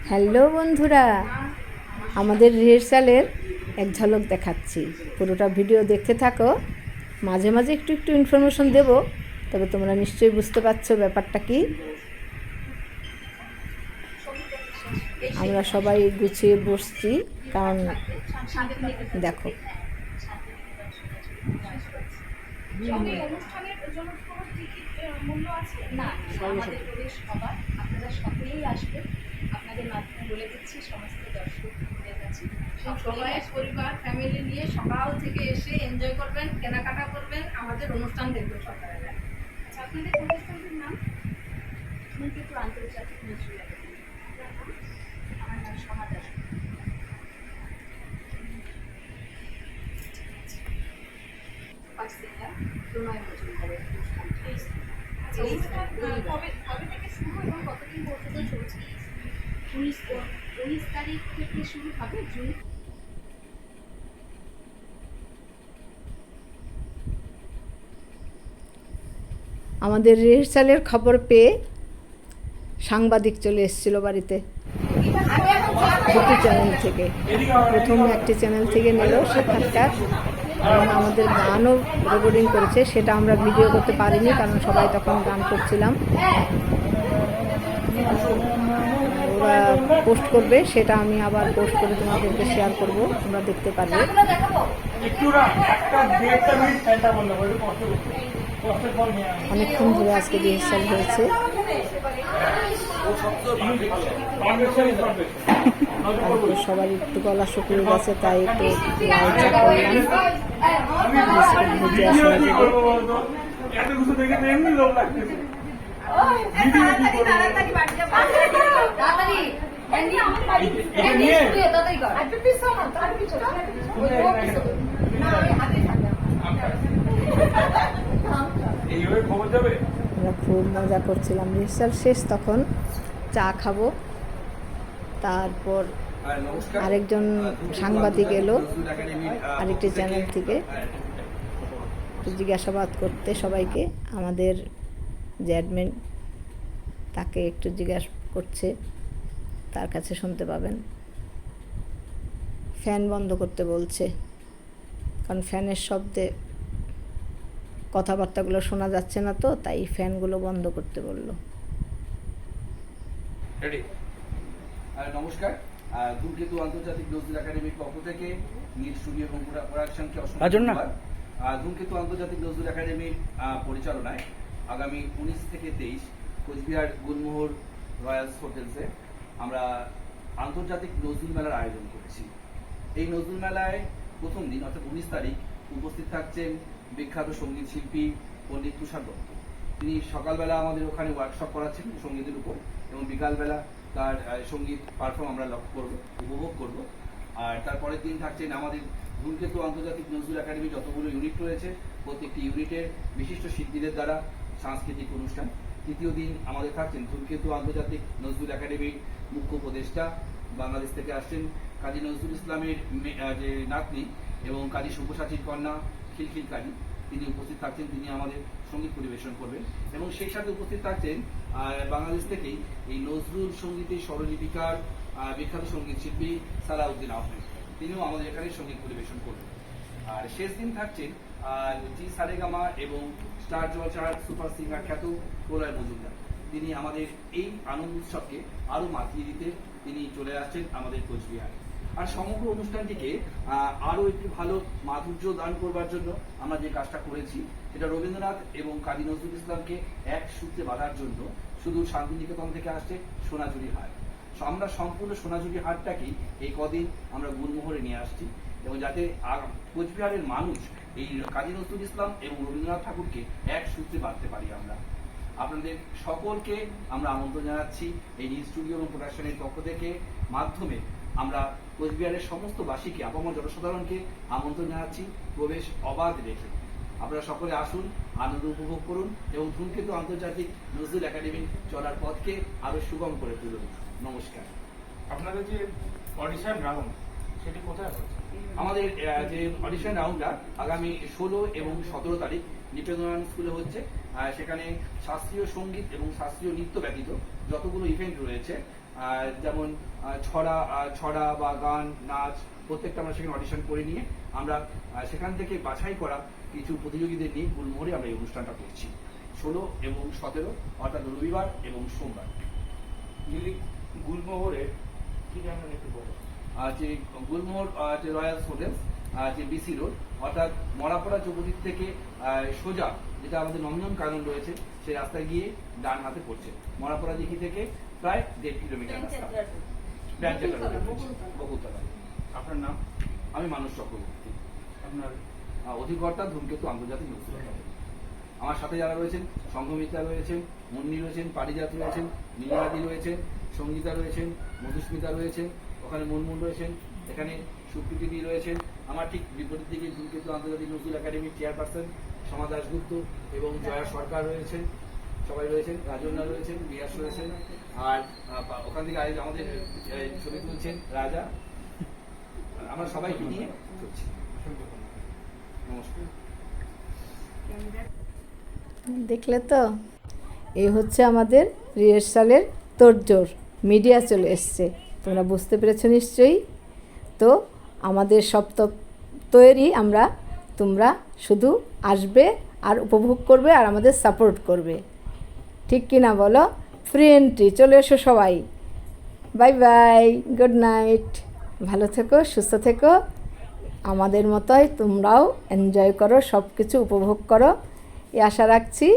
Hello বন্ধুরা, আমাদের রিহার্সালের এক ঝলক দেখাচ্ছি। পুরোটা ভিডিও দেখতে থাকো। মাঝে মাঝে একটু একটু ইনফরমেশন দেব, তবে তোমরা নিশ্চয়ই বুঝতে পারছো ব্যাপারটা কি। আমরা সবাই গুছিয়ে বসছি, কারণ দেখো অনুষ্ঠানের জন্য কোনো টিকিট মূল্য আছে না, আমাদের প্রবেশ অবাধ। আপনারা সকলেই আসবেন। আপনাদের মাধ্যমে বলে দিচ্ছি সমস্ত দর্শকদের কাছে, সবাই পরিবার ফ্যামিলি নিয়ে সকাল থেকে এসে এনজয় করবেন, কেনাকাটা করবেন, আমাদের অনুষ্ঠান দেখবেন সকালবেলা। আচ্ছা, আপনাদের প্রতিষ্ঠানটির নাম? ধূমকেতু আন্তর্জাতিক নজরুল একাডেমি। আমার নাম সমাজ দাস। প্রণয় মজুমদারের কবে থেকে শুরু এবং কতদিন পর্যন্ত চলছে? 19 তারিখ থেকে শুরু হবে, জুন। আমাদের রিহার্সালের খবর পেয়ে সাংবাদিক চলে এসেছিল বাড়িতে, দুটি চ্যানেল থেকে। প্রথম একটি চ্যানেল থেকে নিল সেখানকার, এবং আমাদের গানও রেকর্ডিং করেছে। সেটা আমরা ভিডিও করতে পারিনি, কারণ সবাই তখন গান করছিলাম। ওরা পোস্ট করবে, সেটা আমি আবার পোস্ট করে তোমাদেরকে শেয়ার করব, তোমরা দেখতে পারবে। অনেকক্ষণ ধরে আজকে রিহার্সাল হয়েছে। সবার একটু গলা শুকিয়ে গেছে, তাই একটু লাল চা করলাম, বিস্কুট ভুজিয়া আমরা খুব মজা করছিলাম। রিহার্সাল শেষ, তখন চা খাবো। তারপর আরেকজন সাংবাদিক এলো আরেকটি চ্যানেল থেকে, জিজ্ঞাসাবাদ করতে সবাইকে। আমাদের যে অ্যাডমিন, তাকে একটু জিজ্ঞাসা করছে, তার কাছে শুনতে পাবেন। ফ্যান বন্ধ করতে বলছে, কারণ ফ্যানের শব্দে কথাবার্তাগুলো শোনা যাচ্ছে না, তো তাই ফ্যানগুলো বন্ধ করতে বলল। নমস্কার, ধূমকেতু আন্তর্জাতিক নজরুল একাডেমির পক্ষ থেকে নীল স্টুডিও এবং প্রোডাকশনকে অসংখ্য ধন্যবাদ। ধূমকেতু আন্তর্জাতিক নজরুল একাডেমির পরিচালনায় আগামী 19 থেকে 23 কোচবিহার গুলমোহর রয়্যালস হোটেলসে আমরা আন্তর্জাতিক নজরুল মেলার আয়োজন করেছি। এই নজরুল মেলায় প্রথম দিন অর্থাৎ 19 তারিখ উপস্থিত থাকছেন বিখ্যাত সঙ্গীত শিল্পী পণ্ডিত তুষার দত্ত। তিনি সকালবেলা আমাদের ওখানে ওয়ার্কশপ করাচ্ছেন সঙ্গীতের উপর, এবং বিকালবেলা তার সঙ্গীত পারফর্ম আমরা লক্ষ্য করব, উপভোগ করব। আর তারপরের দিন থাকছেন আমাদের ধূমকেতু আন্তর্জাতিক নজরুল একাডেমি যতগুলো ইউনিট রয়েছে, প্রত্যেকটি ইউনিটের বিশিষ্ট শিল্পীদের দ্বারা সাংস্কৃতিক অনুষ্ঠান। তৃতীয় দিন আমাদের থাকছেন ধূমকেতু আন্তর্জাতিক নজরুল একাডেমির মুখ্য উপদেষ্টা, বাংলাদেশ থেকে আসছেন কাজী নজরুল ইসলামের যে নাতনি এবং কাজী সব্যসাচীর কন্যা খিলখিল কাজী, তিনি উপস্থিত থাকছেন। তিনি আমাদের সঙ্গীত পরিবেশন করবেন, এবং সেই সাথে উপস্থিত থাকছেন বাংলাদেশ থেকেই এই নজরুল সঙ্গীতের স্বরলিপিকার বিখ্যাত সঙ্গীত শিল্পী সালাউদ্দিন আহমেদ, তিনিও আমাদের এখানে সঙ্গীত পরিবেশন করবেন। আর শেষ দিন থাকছেন জি সারেগামা এবং স্টার জলসার সুপার সিঙ্গার খ্যাত প্রলয় মজুমদার। তিনি আমাদের এই আনন্দ উৎসবকে আরো মাতিয়ে দিতে তিনি চলে আসছেন আমাদের কোচবিহারে। আর সমগ্র অনুষ্ঠানটিকে আরো একটু ভালো মাধুর্য দান করবার জন্য আমরা যে কাজটা করেছি, সেটা রবীন্দ্রনাথ এবং কাজী নজরুল ইসলামকে এক সূত্রে বাঁধার জন্য শুধু শান্তিনিকেতন থেকে আসছে সোনাঝুরি হাট। আমরা সম্পূর্ণ সোনাঝুরি হাটটাকেই এই কদিন আমরা গুলমোহরে নিয়ে আসছি, এবং যাতে কোচবিহারের মানুষ এই কাজী নজরুল ইসলাম এবং রবীন্দ্রনাথ ঠাকুরকে এক সূত্রে বাঁধতে পারি। আমরা আপনাদের সকলকে আমরা আমন্ত্রণ জানাচ্ছি এই নীল স্টুডিও এবং প্রোডাকশনের পক্ষ থেকে মাধ্যমে আমরা কোচবিহারের সমস্ত বাসীকে, আপামর জনসাধারণকে আমন্ত্রণ জানাচ্ছি প্রবেশ অবাধ রেখে। আপনারা সকলে আসুন, আনন্দ উপভোগ করুন, এবং ধূমকেতু আন্তর্জাতিক নজরুল একাডেমির চলার পথকে আরো সুগম করে তুলুন। নমস্কার। আপনাদের যে অডিশন রাউন্ড, সেটি কোথায় হচ্ছে? আমাদের যে অডিশন রাউন্ডটা আগামী 16 এবং 17 তারিখ নিকেতন স্কুলে হচ্ছে। সেখানে শাস্ত্রীয় সঙ্গীত এবং শাস্ত্রীয় নৃত্য ব্যতীত যতগুলো ইভেন্ট রয়েছে যেমন ছড়া বা গান, নাচ প্রত্যেকটা আমরা সেখানে অডিশন করে নিয়ে আমরা সেখান থেকে বাছাই করা কিছু প্রতিযোগীদের নিয়ে গুলমোহরে আমরা এই অনুষ্ঠানটা করছি 16 এবং 17 অর্থাৎ রবিবার এবং সোমবার। দিল্লি গুলমোহরে কি জানেন একটু বলো। যে গুলমোহর যে রয়্যাল হোটেলস যে বিসি রোড অর্থাৎ মরাপাড়া চৌপতির থেকে সোজা যেটা আমাদের নন্দন কানন রয়েছে সেই রাস্তায় গিয়ে ডান হাতে পড়ছে। মরাপাড়া দিঘি থেকে প্রায় 1.5 কিলোমিটার রাস্তা। বকুলতলা। আপনার নাম? আমি মানুষ চক্রবর্তী, আপনার অধিকর্তা ধূমকেতু আন্তর্জাতিক নজরুল একাডেমি। আমার সাথে যারা রয়েছেন সংঘমিত্রা রয়েছেন, মুন্নি রয়েছেন, পারিজাত রয়েছেন, নীলাদি রয়েছেন, সঙ্গীতা রয়েছেন, মধুস্মিতা রয়েছেন, ওখানে মুনমুন রয়েছেন, এখানে সুপ্রীতি রয়েছেন। আমার ঠিক বিপরীত দিকে ধূমকেতু আন্তর্জাতিক নজরুল একাডেমির চেয়ারপারসন সমা দাশগুপ্ত এবং জয়া সরকার রয়েছেন, সবাই রয়েছেন, রাজন্যা রয়েছেন, বিয়াস রয়েছেন, আর ওখান থেকে আমাদের ছবি তুলছেন রাজা। আমরা সবাইকে নিয়ে চলছি। নমস্কার। দেখলে তো, এই হচ্ছে আমাদের রিহার্সালের তোড়জোড়। মিডিয়া চলে এসছে, তোমরা বুঝতে পেরেছো নিশ্চয়ই। তো আমাদের সব তো তৈরি, তোমরা শুধু আসবে আর উপভোগ করবে আর আমাদের সাপোর্ট করবে, ঠিক কি না বলো? ফ্রি এন্ট্রি, চলে এসো সবাই। বাই বাই, গুড নাইট, ভালো থেকো, সুস্থ থেকো। আমাদের মতোই তোমরাও এনজয় করো, সব কিছু উপভোগ করো, এই আশা রাখছি।